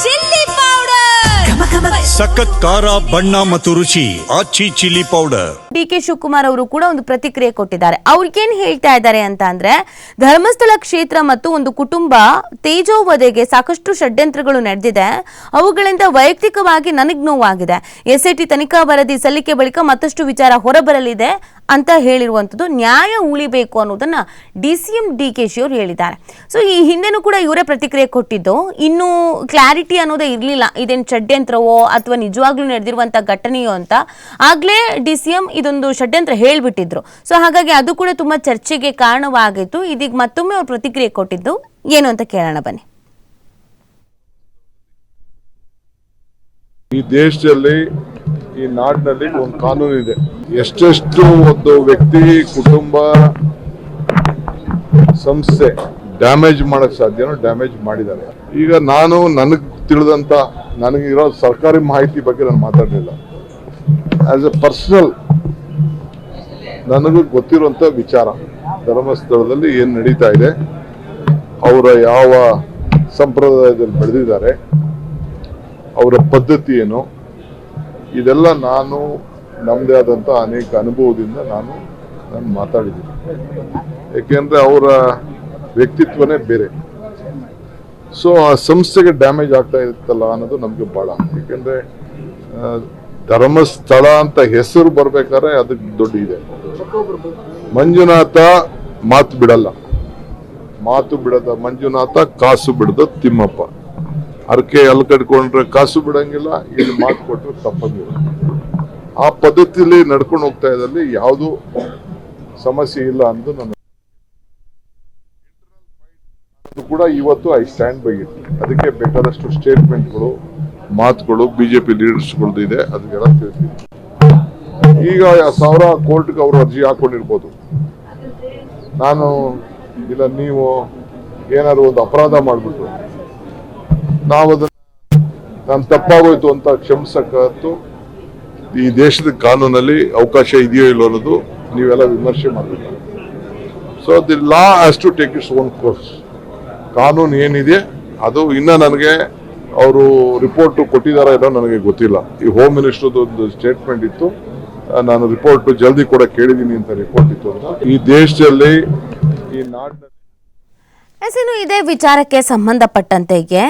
Chilli powder, ಸಖತ್ ಖಾರ ಬಣ್ಣ ಮತ್ತು ರುಚಿ ಆಚಿ ಚಿಲ್ಲಿ ಪೌಡರ್. ಡಿ.ಕೆ. ಶಿವಕುಮಾರ್ ಅವರು ಕೂಡ ಒಂದು ಪ್ರತಿಕ್ರಿಯೆ ಕೊಟ್ಟಿದ್ದಾರೆ. ಅವ್ರಿಗೇನ್ ಹೇಳ್ತಾ ಇದ್ದಾರೆ ಅಂತ ಅಂದ್ರೆ, ಧರ್ಮಸ್ಥಳ ಕ್ಷೇತ್ರ ಮತ್ತು ಒಂದು ಕುಟುಂಬ ತೇಜೋವಧೆಗೆ ಸಾಕಷ್ಟು ಷಡ್ಯಂತ್ರಗಳು ನಡೆದಿದೆ. ಅವುಗಳಿಂದ ವೈಯಕ್ತಿಕವಾಗಿ ನನಗ್ ನೋವಾಗಿದೆ. ಎಸ್ಐಟಿ ತನಿಖಾ ವರದಿ ಸಲ್ಲಿಕೆ ಬಳಿಕ ಮತ್ತಷ್ಟು ವಿಚಾರ ಹೊರಬರಲಿದೆ ಅಂತ ಹೇಳಿರುವಂಥದ್ದು. ನ್ಯಾಯ ಉಳಿಬೇಕು ಅನ್ನೋದನ್ನ DCM ಡಿ.ಕೆ.ಶಿ ಅವರು ಹೇಳಿದ್ದಾರೆ. ಸೊ ಈ ಹಿಂದೆನೂ ಕೂಡ ಇವರೇ ಪ್ರತಿಕ್ರಿಯೆ ಕೊಟ್ಟಿದ್ದು. ಇನ್ನು ಕ್ಲಾರಿಟಿ ಅನ್ನೋದೇ ಇರಲಿಲ್ಲ, ಇದೇನು ಷಡ್ಯಂತ್ರವೋ ಅಥವಾ ನಿಜವಾಗ್ಲೂ ನಡೆದಿರುವಂಥ ಘಟನೆಯೋ ಅಂತ. ಆಗ್ಲೇ DCM ಇದೊಂದು ಷಡ್ಯಂತ್ರ ಹೇಳ್ಬಿಟ್ಟಿದ್ರು. ಸೊ ಹಾಗಾಗಿ ಅದು ಕೂಡ ತುಂಬಾ ಚರ್ಚೆಗೆ ಕಾರಣವಾಗಿತ್ತು. ಇದೀಗ ಮತ್ತೊಮ್ಮೆ ಅವ್ರು ಪ್ರತಿಕ್ರಿಯೆ ಕೊಟ್ಟಿದ್ದು ಏನು ಅಂತ ಕೇಳೋಣ ಬನ್ನಿ. ಈ ದೇಶದಲ್ಲಿ, ಈ ನಾಡಿನಲ್ಲಿ ಒಂದು ಕಾನೂನು ಇದೆ. ಎಷ್ಟೆಷ್ಟು ಒಂದು ವ್ಯಕ್ತಿ, ಕುಟುಂಬ, ಸಂಸ್ಥೆ ಡ್ಯಾಮೇಜ್ ಮಾಡಕ್ ಸಾಧ್ಯನೋ ಡ್ಯಾಮೇಜ್ ಮಾಡಿದ್ದಾರೆ. ಈಗ ನಾನು ನನಗೆ ತಿಳಿದಂತ, ನನಗಿರೋ ಸರ್ಕಾರಿ ಮಾಹಿತಿ ಬಗ್ಗೆ ನಾನು ಮಾತಾಡಲಿಲ್ಲ. ಆಸ್ ಎ ಪರ್ಸನಲ್ ನನಗೂ ಗೊತ್ತಿರುವಂತ ವಿಚಾರ, ಧರ್ಮಸ್ಥಳದಲ್ಲಿ ಏನ್ ನಡೀತಾ ಇದೆ, ಅವರ ಯಾವ ಸಂಪ್ರದಾಯದಲ್ಲಿ ಬೆಳೆದಿದ್ದಾರೆ, ಅವರ ಪದ್ಧತಿ ಏನು, ಇದೆಲ್ಲ ನಾನು ನಮ್ಮದೇ ಆದಂಥ ಅನೇಕ ಅನುಭವದಿಂದ ನಾನು ಮಾತಾಡಿದ್ದೀನಿ. ಯಾಕೆಂದ್ರೆ ಅವರ ವ್ಯಕ್ತಿತ್ವನೇ ಬೇರೆ. ಸೊ ಆ ಸಂಸ್ಥೆಗೆ ಡ್ಯಾಮೇಜ್ ಆಗ್ತಾ ಇರುತ್ತಲ್ಲ ಅನ್ನೋದು ನಮ್ಗೆ ಬಹಳ. ಯಾಕೆಂದ್ರೆ ಧರ್ಮಸ್ಥಳ ಅಂತ ಹೆಸರು ಬರ್ಬೇಕಾದ್ರೆ ಅದಕ್ಕೆ ದೊಡ್ಡ ಇದೆ. ಮಂಜುನಾಥ ಮಾತು ಬಿಡಲ್ಲ, ಮಾತು ಬಿಡದ ಮಂಜುನಾಥ, ಕಾಸು ಬಿಡದ ತಿಮ್ಮಪ್ಪ. ಅರ್ಕೆ ಅಲ್ಲಿ ಕಟ್ಕೊಂಡ್ರೆ ಕಾಸು ಬಿಡಂಗಿಲ್ಲ, ಇಲ್ಲಿ ಮಾತು ಕೊಟ್ಟರೆ ತಪ್ಪಂಗಿಲ್ಲ. ಆ ಪದ್ಧತಿಯಲ್ಲಿ ನಡ್ಕೊಂಡು ಹೋಗ್ತಾ ಇದ್ದಲ್ಲಿ ಯಾವುದು ಸಮಸ್ಯೆ ಇಲ್ಲ ಅನ್ನೋದು ನನ್ನ ಕೂಡ ಇವತ್ತು ಐ ಸ್ಟ್ಯಾಂಡ್ ಬೈ ಇಟ್. ಅದಕ್ಕೆ ಬೇಕಾದಷ್ಟು ಸ್ಟೇಟ್ಮೆಂಟ್ಗಳು, ಮಾತುಗಳು ಬಿಜೆಪಿ ಲೀಡರ್ಸ್ಗಳದ್ದು ಇದೆ, ಅದನ್ನೆಲ್ಲ ತಿಳಿಸ್ತೀನಿ. ಈಗ 1000 ಕೋರ್ಟ್ಗೆ ಅವರು ಅರ್ಜಿ ಹಾಕೊಂಡಿರ್ಬೋದು. ನಾನು ಇಲ್ಲ, ನೀವು ಏನಾದ್ರು ಒಂದು ಅಪರಾಧ ಮಾಡಿಬಿಟ್ಟು ನಾವು ಅದನ್ನ ನಾನು ತಪ್ಪಾಗೋಯ್ತು ಅಂತ ಕ್ಷಮಿಸಕ್ಕಂತೂ ಈ ದೇಶದ ಕಾನೂನಲ್ಲಿ ಅವಕಾಶ ಇದೆಯೋ ಇಲ್ಲೋ ಅನ್ನೋದು ನೀವೆಲ್ಲ ವಿಮರ್ಶೆ ಮಾಡಬೇಕು. So the law has to take its own course. ಕಾನೂನು ಏನಿದೆ ಅದು ಇನ್ನ ನನಗೆ ಅವರು ರಿಪೋರ್ಟ್ ಕೊಟ್ಟಿದಾರ ಏನೋ ನನಗೆ ಗೊತ್ತಿಲ್ಲ. ಈ ಹೋಮ್ ಮಿನಿಸ್ಟರ್ದು ಒಂದು ಸ್ಟೇಟ್ಮೆಂಟ್ ಇತ್ತು, ನಾನು ರಿಪೋರ್ಟ್ ಜಲ್ದಿ ಕೂಡ ಕೇಳಿದ್ದೀನಿ ಅಂತ ರಿಪೋರ್ಟ್ ಇತ್ತು ಅಂತ. ಈ ದೇಶದಲ್ಲಿ, ಈ ನಾಡಿನಲ್ಲಿ ಇದೇ ವಿಚಾರಕ್ಕೆ ಸಂಬಂಧಪಟ್ಟಂತೆಗೆ